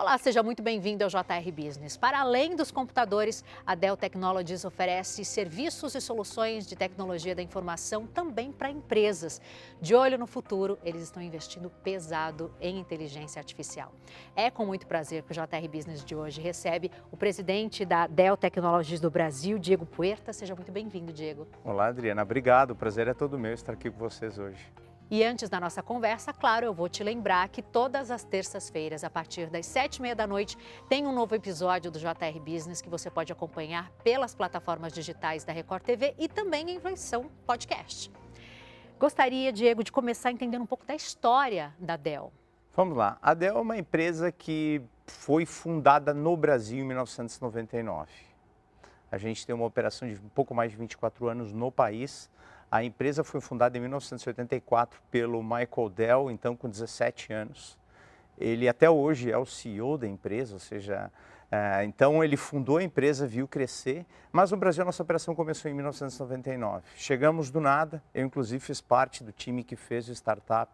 Olá, seja muito bem-vindo ao JR Business. Para além dos computadores, a Dell Technologies oferece serviços e soluções de tecnologia da informação também para empresas. De olho no futuro, eles estão investindo pesado em inteligência artificial. É com muito prazer que o JR Business de hoje recebe o presidente da Dell Technologies do Brasil, Diego Puerta. Seja muito bem-vindo, Diego. Olá, Adriana. Obrigado. O prazer é todo meu estar aqui com vocês hoje. E antes da nossa conversa, claro, eu vou te lembrar que todas as terças-feiras, a partir das 7h30 da noite, tem um novo episódio do JR Business que você pode acompanhar pelas plataformas digitais da Record TV e também em versão podcast. Gostaria, Diego, de começar entendendo um pouco da história da Dell. Vamos lá. A Dell é uma empresa que foi fundada no Brasil em 1999. A gente tem uma operação de um pouco mais de 24 anos no país. A empresa foi fundada em 1984 pelo Michael Dell, então com 17 anos. Ele até hoje é o CEO da empresa, ou seja, então ele fundou a empresa, viu crescer, mas no Brasil a nossa operação começou em 1999. Chegamos do nada, eu inclusive fiz parte do time que fez o startup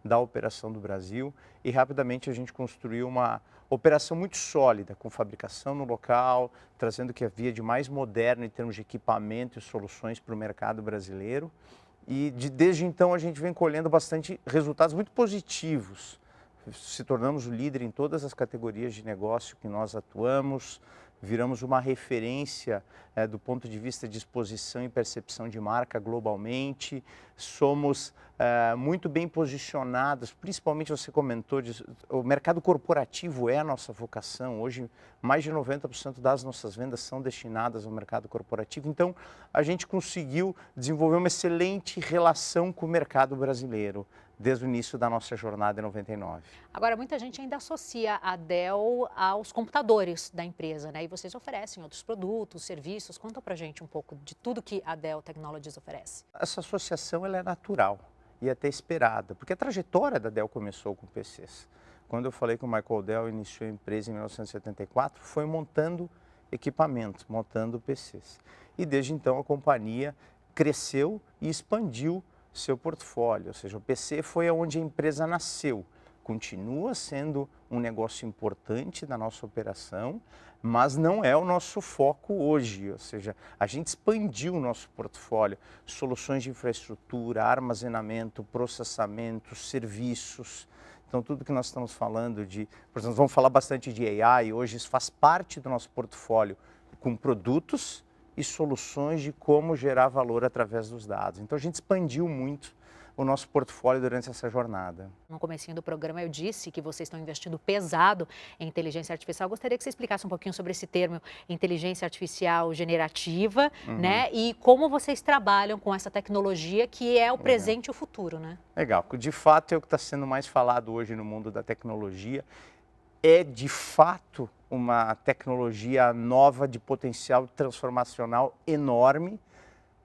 da operação do Brasil e rapidamente a gente construiu uma operação muito sólida, com fabricação no local, trazendo o que havia de mais moderno em termos de equipamento e soluções para o mercado brasileiro. E desde então a gente vem colhendo bastante resultados muito positivos. Se tornamos o líder em todas as categorias de negócio que nós atuamos, viramos uma referência do ponto de vista de exposição e percepção de marca globalmente, somos muito bem posicionados, principalmente você comentou, o mercado corporativo é a nossa vocação, hoje mais de 90% das nossas vendas são destinadas ao mercado corporativo, então a gente conseguiu desenvolver uma excelente relação com o mercado brasileiro, desde o início da nossa jornada em 99. Agora, muita gente ainda associa a Dell aos computadores da empresa, né? E vocês oferecem outros produtos, serviços. Conta pra gente um pouco de tudo que a Dell Technologies oferece. Essa associação ela é natural e até esperada, porque a trajetória da Dell começou com PCs. Quando eu falei que o Michael Dell iniciou a empresa em 1974, foi montando equipamentos, montando PCs. E desde então a companhia cresceu e expandiu seu portfólio, ou seja, o PC foi onde a empresa nasceu, continua sendo um negócio importante da nossa operação, mas não é o nosso foco hoje, ou seja, a gente expandiu o nosso portfólio, soluções de infraestrutura, armazenamento, processamento, serviços, então tudo que nós estamos falando de, por exemplo, vamos falar bastante de AI, hoje isso faz parte do nosso portfólio com produtos e soluções de como gerar valor através dos dados. Então a gente expandiu muito o nosso portfólio durante essa jornada. No comecinho do programa eu disse que vocês estão investindo pesado em inteligência artificial. Gostaria que você explicasse um pouquinho sobre esse termo inteligência artificial generativa, né? E como vocês trabalham com essa tecnologia que é o presente e o futuro, né? Legal. De fato é o que está sendo mais falado hoje no mundo da tecnologia. É de fato uma tecnologia nova de potencial transformacional enorme,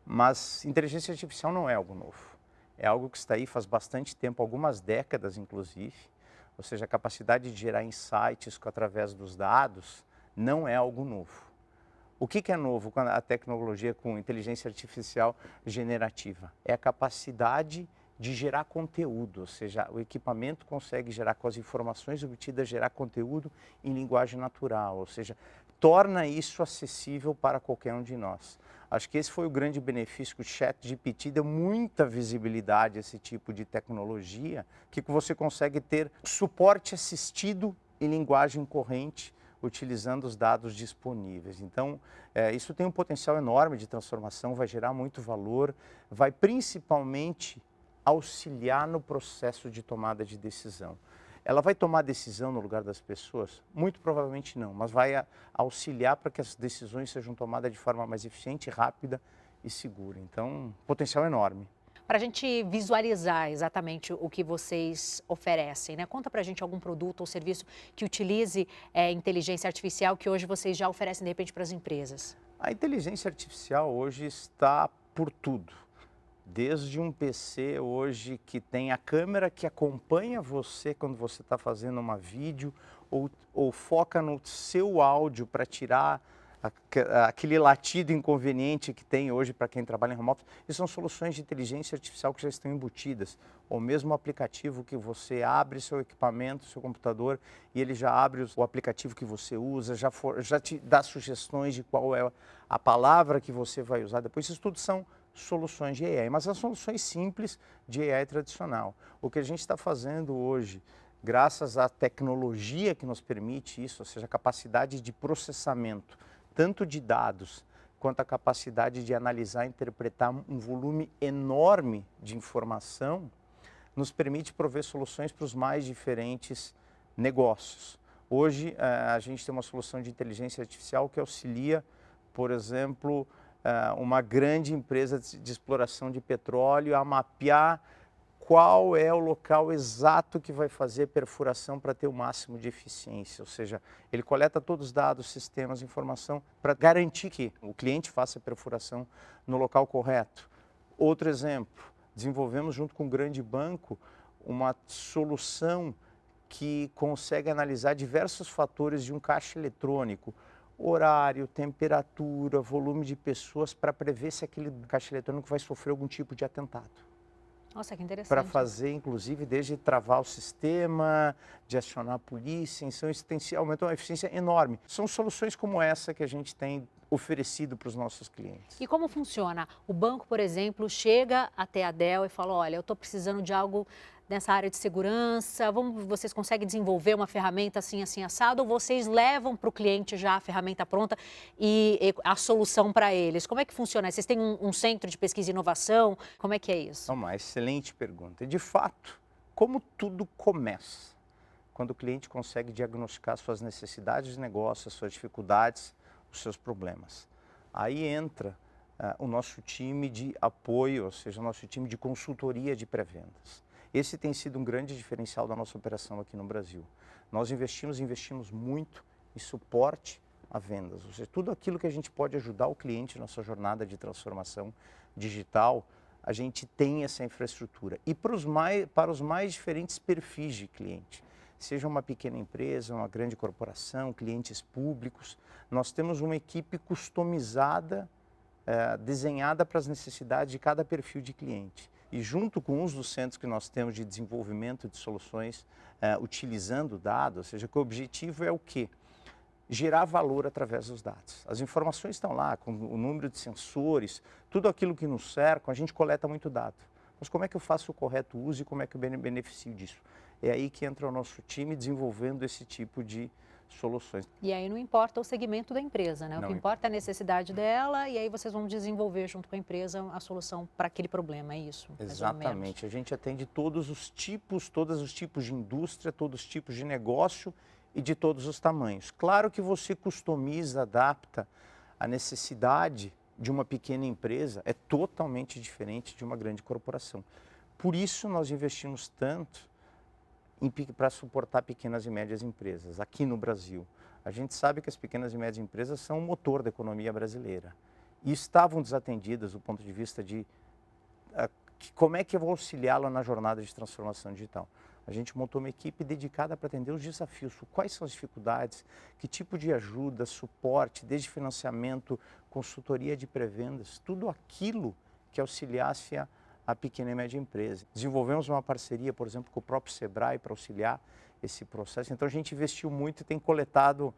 mas inteligência artificial não é algo novo. É algo que está aí faz bastante tempo, algumas décadas inclusive, ou seja, a capacidade de gerar insights através dos dados não é algo novo. O que é novo com a tecnologia com inteligência artificial generativa? É a capacidade de gerar conteúdo, ou seja, o equipamento consegue gerar com as informações obtidas, gerar conteúdo em linguagem natural, ou seja, torna isso acessível para qualquer um de nós. Acho que esse foi o grande benefício que o ChatGPT deu muita visibilidade a esse tipo de tecnologia, que você consegue ter suporte assistido em linguagem corrente, utilizando os dados disponíveis. Então, isso tem um potencial enorme de transformação, vai gerar muito valor, vai principalmente auxiliar no processo de tomada de decisão. Ela vai tomar decisão no lugar das pessoas? Muito provavelmente não, mas vai auxiliar para que as decisões sejam tomadas de forma mais eficiente, rápida e segura. Então, potencial enorme. Para a gente visualizar exatamente o que vocês oferecem, né? Conta para a gente algum produto ou serviço que utilize inteligência artificial que hoje vocês já oferecem, de repente, para as empresas. A inteligência artificial hoje está por tudo. Desde um PC hoje que tem a câmera que acompanha você quando você está fazendo uma vídeo ou foca no seu áudio para tirar aquele latido inconveniente que tem hoje para quem trabalha em home office. E são soluções de inteligência artificial que já estão embutidas. Ou mesmo aplicativo que você abre seu equipamento, seu computador, e ele já abre o aplicativo que você usa, já te dá sugestões de qual é a palavra que você vai usar depois. Isso tudo são soluções de AI, mas são soluções simples de AI tradicional. O que a gente está fazendo hoje, graças à tecnologia que nos permite isso, ou seja, a capacidade de processamento, tanto de dados, quanto a capacidade de analisar e interpretar um volume enorme de informação, nos permite prover soluções para os mais diferentes negócios. Hoje, a gente tem uma solução de inteligência artificial que auxilia, por exemplo, uma grande empresa de exploração de petróleo a mapear qual é o local exato que vai fazer perfuração para ter o máximo de eficiência. Ou seja, ele coleta todos os dados, sistemas, informação para garantir que o cliente faça a perfuração no local correto. Outro exemplo, desenvolvemos junto com um grande banco uma solução que consegue analisar diversos fatores de um caixa eletrônico, horário, temperatura, volume de pessoas, para prever se aquele caixa eletrônico vai sofrer algum tipo de atentado. Nossa, que interessante. Para fazer, inclusive, desde travar o sistema, de acionar a polícia, então isso aumentou uma eficiência enorme. São soluções como essa que a gente tem oferecido para os nossos clientes. E como funciona? O banco, por exemplo, chega até a Dell e fala, olha, eu estou precisando de algo nessa área de segurança, vocês conseguem desenvolver uma ferramenta assim, assim, assado, ou vocês levam para o cliente já a ferramenta pronta e a solução para eles? Como é que funciona? Vocês têm um centro de pesquisa e inovação? Como é que é isso? É uma excelente pergunta. De fato, como tudo começa? Quando o cliente consegue diagnosticar suas necessidades de negócio, suas dificuldades, os seus problemas. Aí entra o nosso time de apoio, ou seja, o nosso time de consultoria de pré-vendas. Esse tem sido um grande diferencial da nossa operação aqui no Brasil. Nós investimos muito em suporte a vendas, ou seja, tudo aquilo que a gente pode ajudar o cliente na sua jornada de transformação digital, a gente tem essa infraestrutura. E para os mais diferentes perfis de cliente, seja uma pequena empresa, uma grande corporação, clientes públicos, nós temos uma equipe customizada, desenhada para as necessidades de cada perfil de cliente. E junto com um dos centros que nós temos de desenvolvimento de soluções, utilizando dados, ou seja, que o objetivo é o quê? Gerar valor através dos dados. As informações estão lá, com o número de sensores, tudo aquilo que nos cerca, a gente coleta muito dado. Mas como é que eu faço o correto uso e como é que eu beneficio disso? É aí que entra o nosso time desenvolvendo esse tipo de soluções. E aí não importa o segmento da empresa, né? O que importa é a necessidade dela e aí vocês vão desenvolver junto com a empresa a solução para aquele problema, é isso? Exatamente. A gente atende todos os tipos de indústria, todos os tipos de negócio e de todos os tamanhos. Claro que você customiza, adapta a necessidade de uma pequena empresa, é totalmente diferente de uma grande corporação. Por isso nós investimos tanto para suportar pequenas e médias empresas aqui no Brasil. A gente sabe que as pequenas e médias empresas são o motor da economia brasileira e estavam desatendidas do ponto de vista de como é que eu vou auxiliá-la na jornada de transformação digital. A gente montou uma equipe dedicada para atender os desafios, quais são as dificuldades, que tipo de ajuda, suporte, desde financiamento, consultoria de pré-vendas, tudo aquilo que auxiliasse a pequena e média empresa. Desenvolvemos uma parceria, por exemplo, com o próprio Sebrae para auxiliar esse processo. Então a gente investiu muito e tem coletado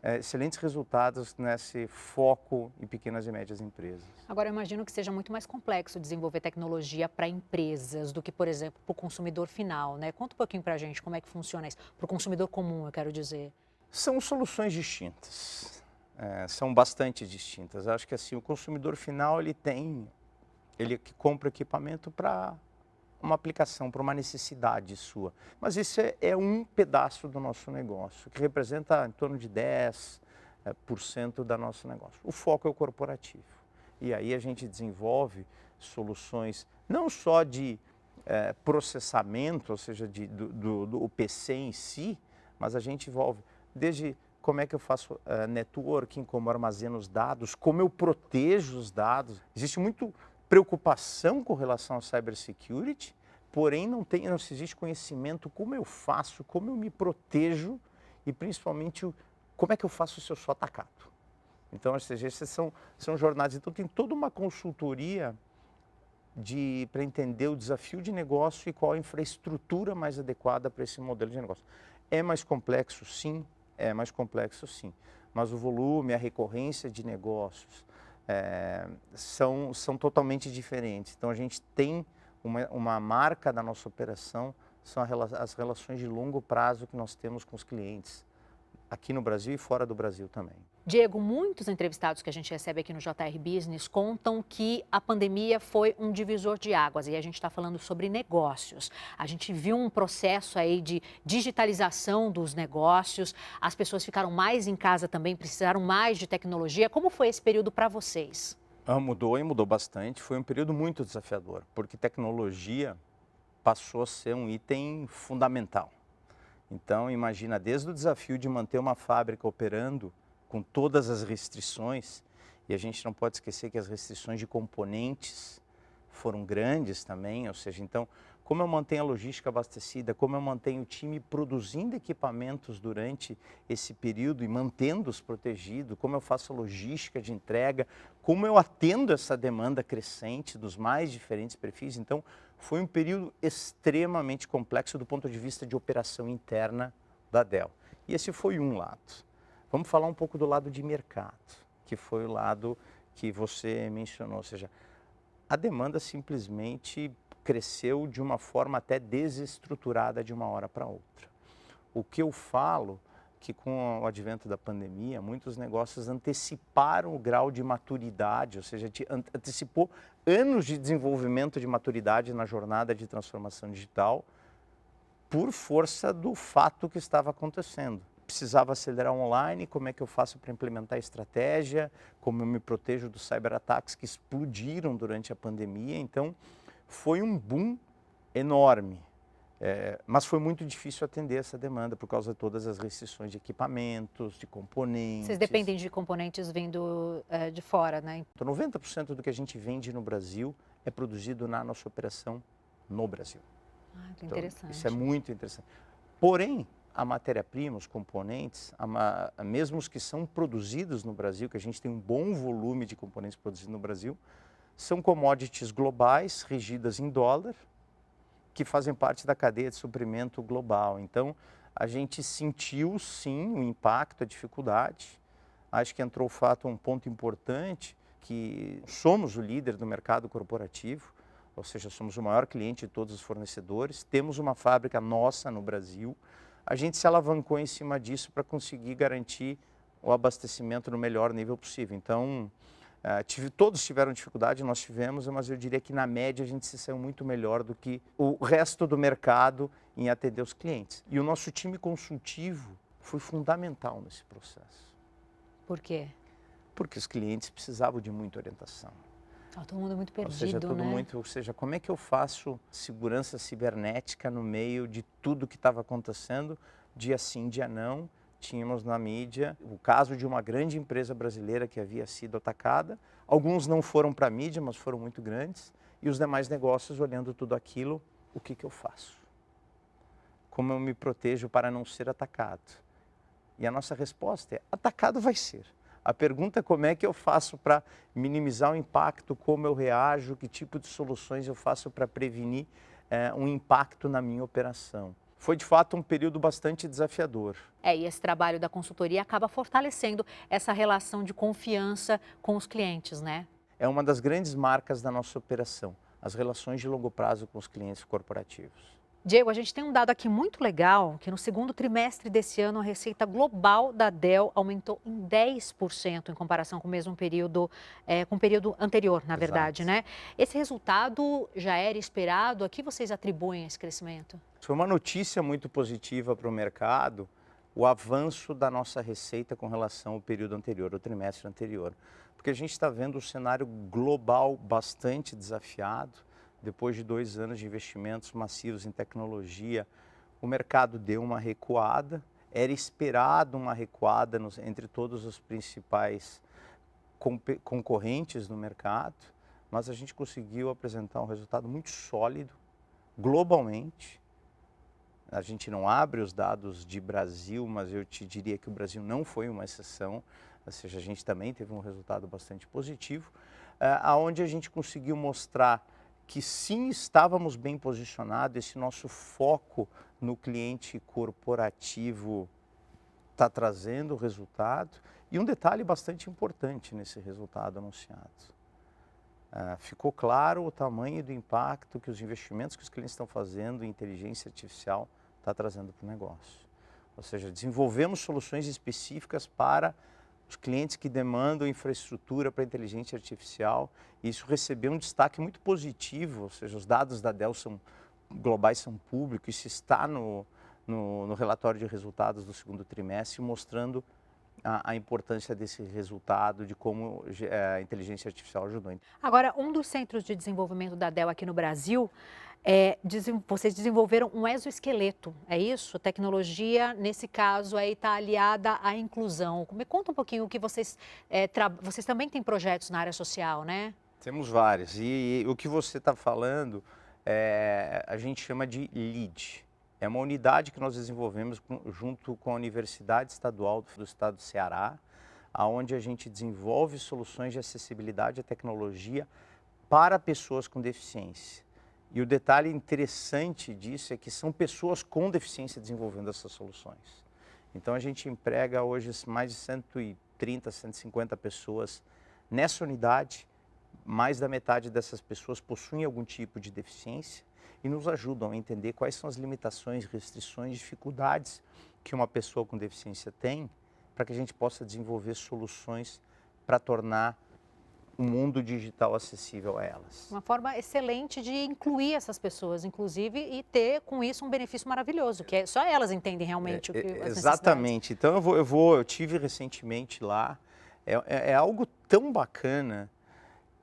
excelentes resultados nesse foco em pequenas e médias empresas. Agora, eu imagino que seja muito mais complexo desenvolver tecnologia para empresas do que, por exemplo, para o consumidor final, né? Conta um pouquinho para a gente como é que funciona isso, para o consumidor comum, eu quero dizer. São soluções distintas, são bastante distintas. Acho que assim, o consumidor final ele que compra equipamento para uma aplicação, para uma necessidade sua. Mas isso é um pedaço do nosso negócio, que representa em torno de 10% do nosso negócio. O foco é o corporativo. E aí a gente desenvolve soluções não só de processamento, ou seja, do PC em si, mas a gente envolve desde como é que eu faço networking, como eu armazeno os dados, como eu protejo os dados. Existe muito preocupação com relação à cybersecurity, porém não se existe conhecimento como eu faço, como eu me protejo e principalmente como é que eu faço se eu sou atacado. Então, ou seja, essas são jornadas. Então, tem toda uma consultoria para entender o desafio de negócio e qual a infraestrutura mais adequada para esse modelo de negócio. É mais complexo, sim, mas o volume, a recorrência de negócios são totalmente diferentes. Então, a gente tem uma marca da nossa operação, são as relações de longo prazo que nós temos com os clientes, aqui no Brasil e fora do Brasil também. Diego, muitos entrevistados que a gente recebe aqui no JR Business contam que a pandemia foi um divisor de águas e a gente está falando sobre negócios. A gente viu um processo aí de digitalização dos negócios, as pessoas ficaram mais em casa também, precisaram mais de tecnologia. Como foi esse período para vocês? Mudou e mudou bastante. Foi um período muito desafiador, porque tecnologia passou a ser um item fundamental. Então, imagina, desde o desafio de manter uma fábrica operando com todas as restrições, e a gente não pode esquecer que as restrições de componentes foram grandes também, ou seja, então, como eu mantenho a logística abastecida, como eu mantenho o time produzindo equipamentos durante esse período e mantendo-os protegidos, como eu faço a logística de entrega, como eu atendo essa demanda crescente dos mais diferentes perfis. Então, foi um período extremamente complexo do ponto de vista de operação interna da Dell. E esse foi um lado. Vamos falar um pouco do lado de mercado, que foi o lado que você mencionou, ou seja, a demanda simplesmente cresceu de uma forma até desestruturada de uma hora para outra. O que eu falo que com o advento da pandemia, muitos negócios anteciparam o grau de maturidade, ou seja, antecipou anos de desenvolvimento de maturidade na jornada de transformação digital por força do fato que estava acontecendo. Precisava acelerar online, como é que eu faço para implementar a estratégia, como eu me protejo dos cyberataques que explodiram durante a pandemia. Então, foi um boom enorme, mas foi muito difícil atender essa demanda por causa de todas as restrições de equipamentos, de componentes. Vocês dependem de componentes vindo de fora, né? Então, 90% do que a gente vende no Brasil é produzido na nossa operação no Brasil. Que interessante. Então, isso é muito interessante. Porém, a matéria-prima, os componentes, mesmo os que são produzidos no Brasil, que a gente tem um bom volume de componentes produzidos no Brasil, são commodities globais, regidas em dólar, que fazem parte da cadeia de suprimento global. Então, a gente sentiu, sim, o impacto, a dificuldade. Acho que entrou o fato, um ponto importante, que somos o líder do mercado corporativo, ou seja, somos o maior cliente de todos os fornecedores, temos uma fábrica nossa no Brasil. A gente se alavancou em cima disso para conseguir garantir o abastecimento no melhor nível possível. Então, todos tiveram dificuldade, nós tivemos, mas eu diria que na média a gente se saiu muito melhor do que o resto do mercado em atender os clientes. E o nosso time consultivo foi fundamental nesse processo. Por quê? Porque os clientes precisavam de muita orientação. Todo mundo muito perdido, ou seja, como é que eu faço segurança cibernética no meio de tudo que estava acontecendo, dia sim, dia não. Tínhamos na mídia o caso de uma grande empresa brasileira que havia sido atacada. Alguns não foram para a mídia, mas foram muito grandes. E os demais negócios, olhando tudo aquilo, o que eu faço? Como eu me protejo para não ser atacado? E a nossa resposta é: atacado vai ser. A pergunta é como é que eu faço para minimizar o impacto, como eu reajo, que tipo de soluções eu faço para prevenir um impacto na minha operação. Foi, de fato, um período bastante desafiador. E esse trabalho da consultoria acaba fortalecendo essa relação de confiança com os clientes, né? É uma das grandes marcas da nossa operação, as relações de longo prazo com os clientes corporativos. Diego, a gente tem um dado aqui muito legal, que no segundo trimestre desse ano a receita global da Dell aumentou em 10% em comparação com o mesmo período, com o período anterior, na verdade, né? Esse resultado já era esperado? A que vocês atribuem esse crescimento? Foi uma notícia muito positiva para o mercado, o avanço da nossa receita com relação ao período anterior, ao trimestre anterior. Porque a gente está vendo um cenário global bastante desafiado. Depois de 2 anos de investimentos massivos em tecnologia, o mercado deu uma recuada. Era esperado uma recuada entre todos os principais concorrentes no mercado, mas a gente conseguiu apresentar um resultado muito sólido, globalmente. A gente não abre os dados de Brasil, mas eu te diria que o Brasil não foi uma exceção. ou seja, a gente também teve um resultado bastante positivo, aonde a gente conseguiu mostrar que sim, estávamos bem posicionados, esse nosso foco no cliente corporativo está trazendo resultado. E um detalhe bastante importante nesse resultado anunciado. Ficou claro o tamanho do impacto que os investimentos que os clientes estão fazendo em inteligência artificial está trazendo para o negócio. Ou seja, desenvolvemos soluções específicas para os clientes que demandam infraestrutura para inteligência artificial, e isso recebeu um destaque muito positivo, ou seja, os dados da Dell globais são públicos, isso está no relatório de resultados do segundo trimestre, mostrando a importância desse resultado, de como a inteligência artificial ajudou. Agora, um dos centros de desenvolvimento da Dell aqui no Brasil, vocês desenvolveram um exoesqueleto, é isso? Tecnologia, nesse caso, aí está aliada à inclusão. Me conta um pouquinho o que vocês também têm projetos na área social, né? Temos vários, e o que você está falando, a gente chama de LEAD. É uma unidade que nós desenvolvemos junto com a Universidade Estadual do Estado do Ceará, onde a gente desenvolve soluções de acessibilidade à tecnologia para pessoas com deficiência. E o detalhe interessante disso é que são pessoas com deficiência desenvolvendo essas soluções. Então a gente emprega hoje mais de 130, 150 pessoas nessa unidade. Mais da metade dessas pessoas possuem algum tipo de deficiência e nos ajudam a entender quais são as limitações, restrições, dificuldades que uma pessoa com deficiência tem, para que a gente possa desenvolver soluções para tornar o mundo digital acessível a elas. Uma forma excelente de incluir essas pessoas, inclusive, e ter com isso um benefício maravilhoso, que só elas entendem realmente o que as necessidades. Exatamente. Então eu tive recentemente lá, é algo tão bacana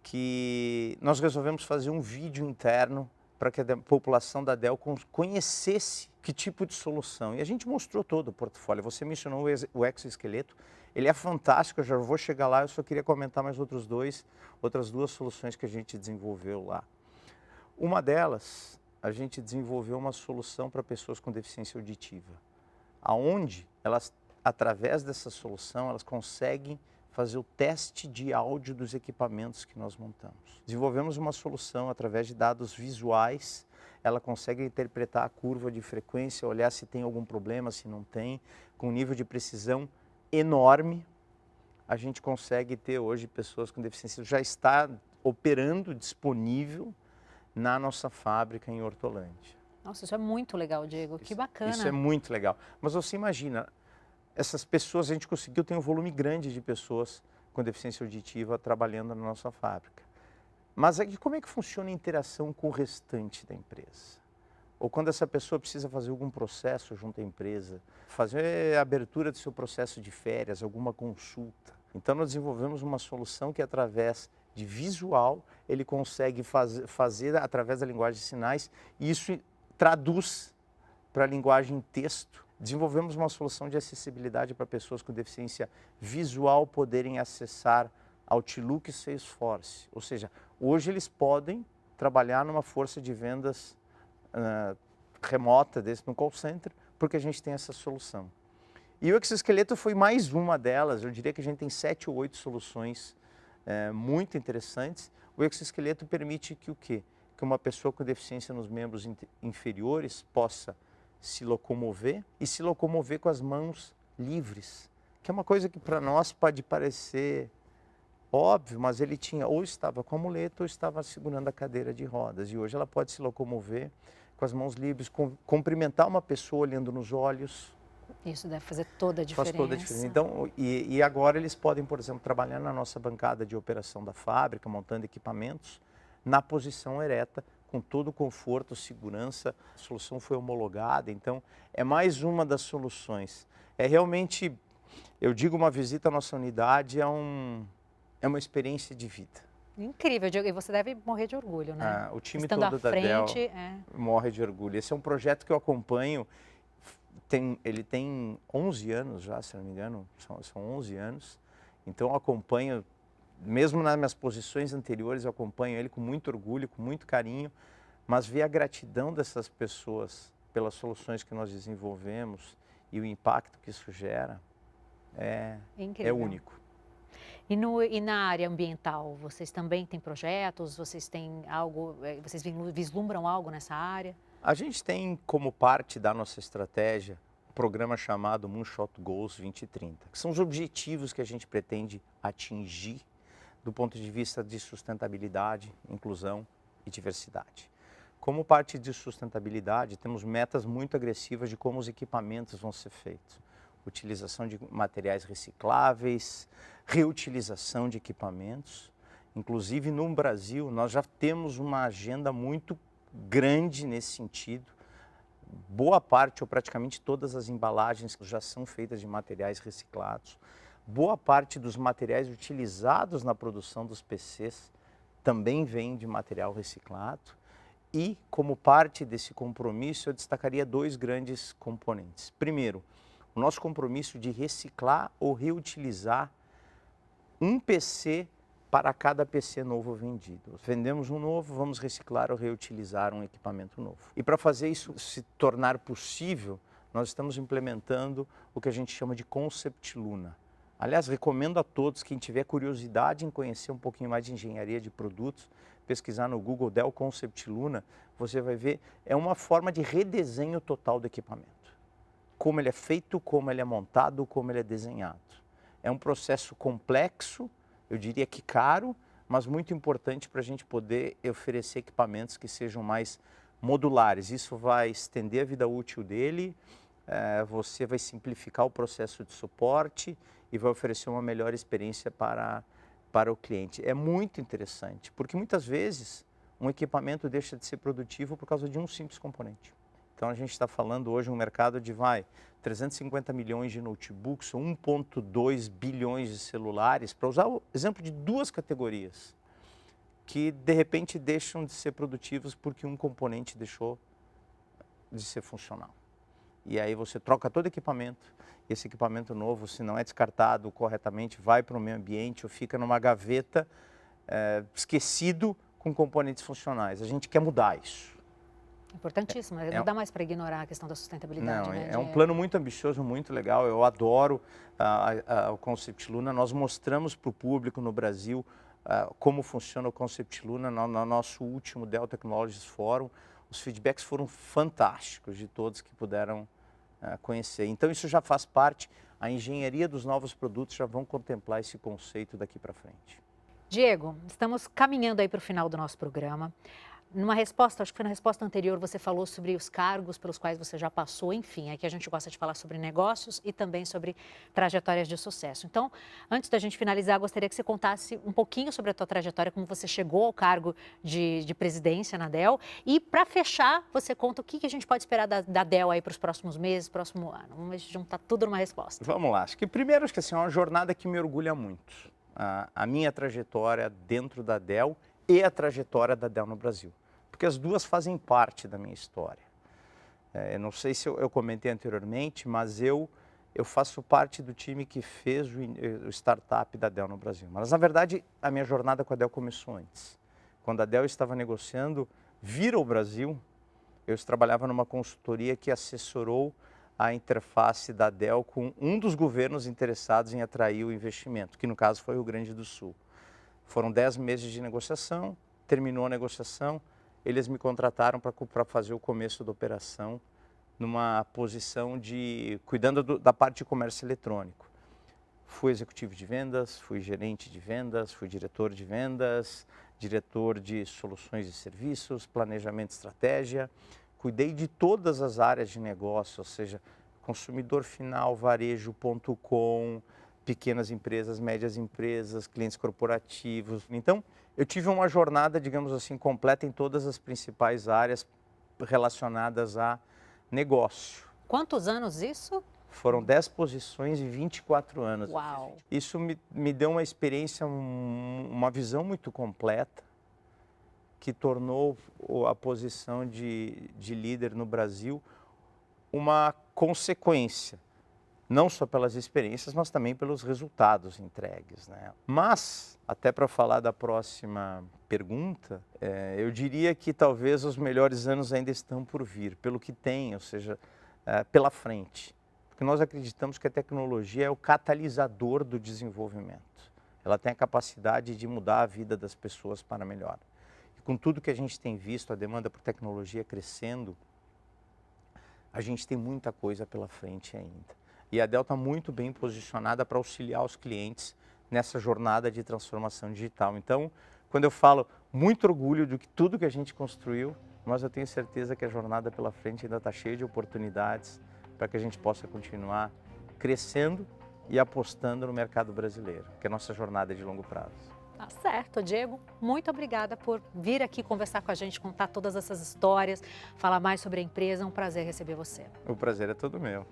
que nós resolvemos fazer um vídeo interno para que a população da Dell conhecesse que tipo de solução. E a gente mostrou todo o portfólio. Você mencionou o exoesqueleto, ele é fantástico, eu já vou chegar lá, eu só queria comentar mais outras duas soluções que a gente desenvolveu lá. Uma delas, a gente desenvolveu uma solução para pessoas com deficiência auditiva, aonde elas, através dessa solução, elas conseguem fazer o teste de áudio dos equipamentos que nós montamos. Desenvolvemos uma solução através de dados visuais, ela consegue interpretar a curva de frequência, olhar se tem algum problema, se não tem, com um nível de precisão enorme. A gente consegue ter hoje pessoas com deficiência, já está operando, disponível na nossa fábrica em Hortolândia. Nossa, isso é muito legal, Diego, que bacana. Isso é muito legal. Mas você imagina, essas pessoas, a gente conseguiu ter um volume grande de pessoas com deficiência auditiva trabalhando na nossa fábrica. Mas como é que funciona a interação com o restante da empresa? Ou quando essa pessoa precisa fazer algum processo junto à empresa, fazer a abertura do seu processo de férias, alguma consulta. Então nós desenvolvemos uma solução que através de visual, ele consegue fazer através da linguagem de sinais, e isso traduz para a linguagem texto. Desenvolvemos uma solução de acessibilidade para pessoas com deficiência visual poderem acessar Outlook e Salesforce. Ou seja, hoje eles podem trabalhar numa força de vendas remota no call center, porque a gente tem essa solução. E o exoesqueleto foi mais uma delas. Eu diria que a gente tem 7 ou 8 soluções muito interessantes. O exoesqueleto permite que o quê? Que uma pessoa com deficiência nos membros inferiores possa se locomover e se locomover com as mãos livres, que é uma coisa que para nós pode parecer óbvio, mas ele tinha ou estava com a muleta ou estava segurando a cadeira de rodas, e hoje ela pode se locomover com as mãos livres, cumprimentar uma pessoa olhando nos olhos. Isso deve fazer toda a diferença. Faz toda a diferença. Então, e agora eles podem, por exemplo, trabalhar na nossa bancada de operação da fábrica, montando equipamentos, na posição ereta, com todo o conforto, segurança. A solução foi homologada, então é mais uma das soluções. É realmente, eu digo, uma visita à nossa unidade é uma experiência de vida. Incrível, Diego, e você deve morrer de orgulho, né? O time Estando todo da Dell morre de orgulho. Esse é um projeto que eu acompanho, ele tem 11 anos já, se não me engano, são 11 anos, então eu acompanho. Mesmo nas minhas posições anteriores, eu acompanho ele com muito orgulho, com muito carinho, mas ver a gratidão dessas pessoas pelas soluções que nós desenvolvemos e o impacto que isso gera é único. E na área ambiental, vocês também têm projetos? Vocês têm algo, vocês vislumbram algo nessa área? A gente tem como parte da nossa estratégia um programa chamado Moonshot Goals 2030, que são os objetivos que a gente pretende atingir do ponto de vista de sustentabilidade, inclusão e diversidade. Como parte de sustentabilidade, temos metas muito agressivas de como os equipamentos vão ser feitos. Utilização de materiais recicláveis, reutilização de equipamentos. Inclusive no Brasil, nós já temos uma agenda muito grande nesse sentido. Boa parte ou praticamente todas as embalagens já são feitas de materiais reciclados. Boa parte dos materiais utilizados na produção dos PCs também vem de material reciclado. E, como parte desse compromisso, eu destacaria dois grandes componentes. Primeiro, o nosso compromisso de reciclar ou reutilizar um PC para cada PC novo vendido. Vendemos um novo, vamos reciclar ou reutilizar um equipamento novo. E para fazer isso se tornar possível, nós estamos implementando o que a gente chama de Concept Luna. Aliás, recomendo a todos, quem tiver curiosidade em conhecer um pouquinho mais de engenharia de produtos, pesquisar no Google Dell Concept Luna, você vai ver, é uma forma de redesenho total do equipamento. Como ele é feito, como ele é montado, como ele é desenhado. É um processo complexo, eu diria que caro, mas muito importante para a gente poder oferecer equipamentos que sejam mais modulares. Isso vai estender a vida útil dele, você vai simplificar o processo de suporte e vai oferecer uma melhor experiência para o cliente. É muito interessante, porque muitas vezes um equipamento deixa de ser produtivo por causa de um simples componente. Então a gente está falando hoje um mercado de 350 milhões de notebooks, 1,2 bilhões de celulares, para usar o exemplo de duas categorias, que de repente deixam de ser produtivos porque um componente deixou de ser funcional. E aí você troca todo o equipamento, e esse equipamento novo, se não é descartado corretamente, vai para o meio ambiente ou fica numa gaveta esquecido com componentes funcionais. A gente quer mudar isso. Importantíssimo, não dá mais para ignorar a questão da sustentabilidade. Não, né? é um plano muito ambicioso, muito legal. Eu adoro o Concept Luna. Nós mostramos para o público no Brasil como funciona o Concept Luna no nosso último Dell Technologies Forum. Os feedbacks foram fantásticos de todos que puderam conhecer. Então isso já faz parte, a engenharia dos novos produtos já vão contemplar esse conceito daqui para frente. Diego, estamos caminhando aí para o final do nosso programa. Numa resposta, acho que foi na resposta anterior, você falou sobre os cargos pelos quais você já passou, enfim, aqui a gente gosta de falar sobre negócios e também sobre trajetórias de sucesso. Então, antes da gente finalizar, gostaria que você contasse um pouquinho sobre a tua trajetória, como você chegou ao cargo de presidência na Dell. E para fechar, você conta o que a gente pode esperar da Dell aí para os próximos meses, próximo ano. Vamos juntar tudo numa resposta. Vamos lá. Acho que primeiro, acho que assim, é uma jornada que me orgulha muito. A minha trajetória dentro da Dell e a trajetória da Dell no Brasil. Porque as duas fazem parte da minha história. Eu não sei se eu comentei anteriormente, mas eu faço parte do time que fez o startup da Dell no Brasil. Mas, na verdade, a minha jornada com a Dell começou antes. Quando a Dell estava negociando vir ao Brasil, eu trabalhava numa consultoria que assessorou a interface da Dell com um dos governos interessados em atrair o investimento, que no caso foi o Rio Grande do Sul. Foram 10 meses de negociação, terminou a negociação, eles me contrataram para fazer o começo da operação numa posição de cuidando da parte de comércio eletrônico. Fui executivo de vendas, fui gerente de vendas, fui diretor de vendas, diretor de soluções e serviços, planejamento e estratégia. Cuidei de todas as áreas de negócio, ou seja, consumidor final, varejo.com, pequenas empresas, médias empresas, clientes corporativos. Então, eu tive uma jornada, digamos assim, completa em todas as principais áreas relacionadas a negócio. Quantos anos isso? Foram 10 posições em 24 anos. Uau! Isso me deu uma experiência, uma visão muito completa, que tornou a posição de líder no Brasil uma consequência. Não só pelas experiências, mas também pelos resultados entregues, né? Mas, até para falar da próxima pergunta, eu diria que talvez os melhores anos ainda estão por vir, pelo que tem, ou seja, pela frente. Porque nós acreditamos que a tecnologia é o catalisador do desenvolvimento. ela tem a capacidade de mudar a vida das pessoas para melhor. E com tudo que a gente tem visto, a demanda por tecnologia crescendo, a gente tem muita coisa pela frente ainda. E a Dell está muito bem posicionada para auxiliar os clientes nessa jornada de transformação digital. Então, quando eu falo muito orgulho de tudo que a gente construiu, mas eu tenho certeza que a jornada pela frente ainda está cheia de oportunidades para que a gente possa continuar crescendo e apostando no mercado brasileiro, que é a nossa jornada de longo prazo. Tá certo, Diego. Muito obrigada por vir aqui conversar com a gente, contar todas essas histórias, falar mais sobre a empresa. É um prazer receber você. O prazer é todo meu.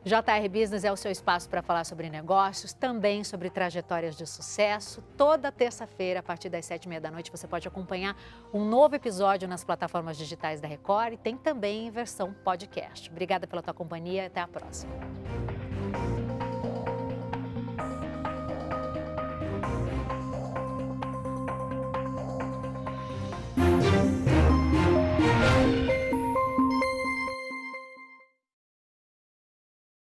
JR Business é o seu espaço para falar sobre negócios, também sobre trajetórias de sucesso. Toda terça-feira, a partir das 7h30 da noite, você pode acompanhar um novo episódio nas plataformas digitais da Record e tem também em versão podcast. Obrigada pela tua companhia e até a próxima.